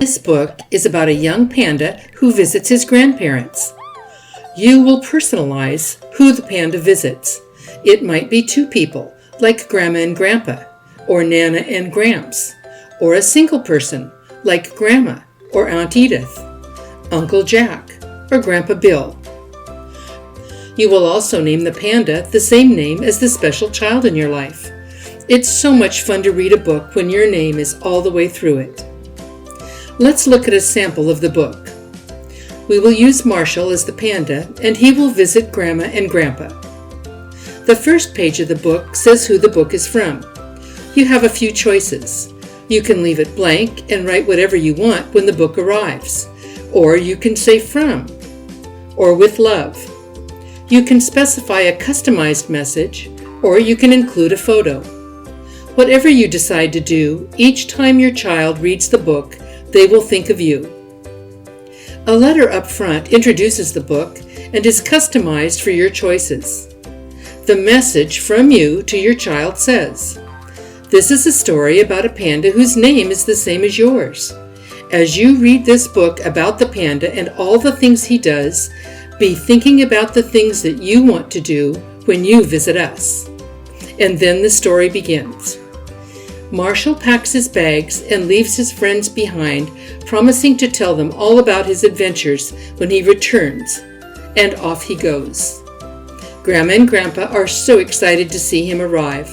This book is about a young panda who visits his grandparents. You will personalize who the panda visits. It might be two people, like Grandma and Grandpa, or Nana and Gramps, or a single person, like Grandma or Aunt Edith, Uncle Jack, or Grandpa Bill. You will also name the panda the same name as the special child in your life. It's so much fun to read a book when your name is all the way through it. Let's look at a sample of the book. We will use Marshall as the panda, and he will visit Grandma and Grandpa. The first page of the book says who the book is from. You have a few choices. You can leave it blank and write whatever you want when the book arrives. Or you can say from, or with love. You can specify a customized message, or you can include a photo. Whatever you decide to do, each time your child reads the book, they will think of you. A letter up front introduces the book and is customized for your choices. The message from you to your child says, "This is a story about a panda whose name is the same as yours. As you read this book about the panda and all the things he does, be thinking about the things that you want to do when you visit us." And then the story begins. Marshall packs his bags and leaves his friends behind, promising to tell them all about his adventures when he returns, and off he goes. Grandma and Grandpa are so excited to see him arrive.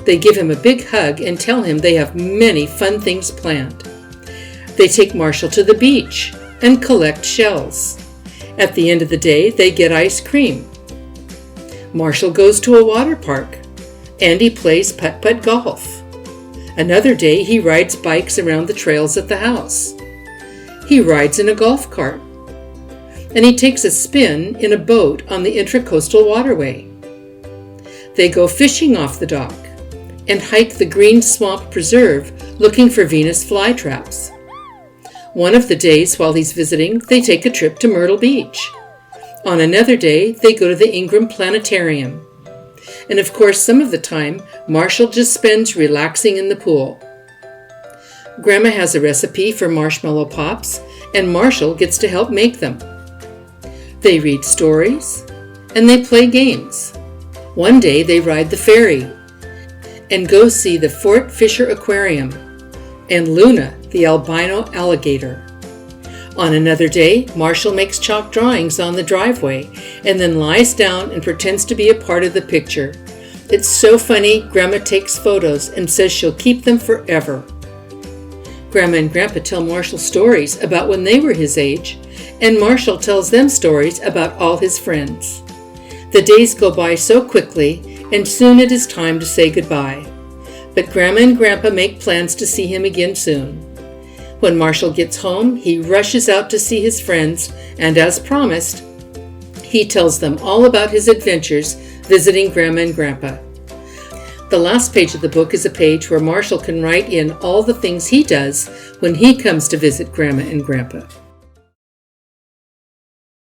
They give him a big hug and tell him they have many fun things planned. They take Marshall to the beach and collect shells. At the end of the day, they get ice cream. Marshall goes to a water park, and he plays putt-putt golf. Another day, he rides bikes around the trails at the house. He rides in a golf cart, and he takes a spin in a boat on the Intracoastal Waterway. They go fishing off the dock and hike the Green Swamp Preserve looking for Venus flytraps. One of the days while he's visiting, they take a trip to Myrtle Beach. On another day, they go to the Ingram Planetarium. And of course, some of the time, Marshall just spends relaxing in the pool. Grandma has a recipe for marshmallow pops, and Marshall gets to help make them. They read stories, and they play games. One day, they ride the ferry and go see the Fort Fisher Aquarium and Luna, the albino alligator. On another day, Marshall makes chalk drawings on the driveway and then lies down and pretends to be a part of the picture. It's so funny, Grandma takes photos and says she'll keep them forever. Grandma and Grandpa tell Marshall stories about when they were his age, and Marshall tells them stories about all his friends. The days go by so quickly, and soon it is time to say goodbye. But Grandma and Grandpa make plans to see him again soon. When Marshall gets home, he rushes out to see his friends, and as promised, he tells them all about his adventures visiting Grandma and Grandpa. The last page of the book is a page where Marshall can write in all the things he does when he comes to visit Grandma and Grandpa.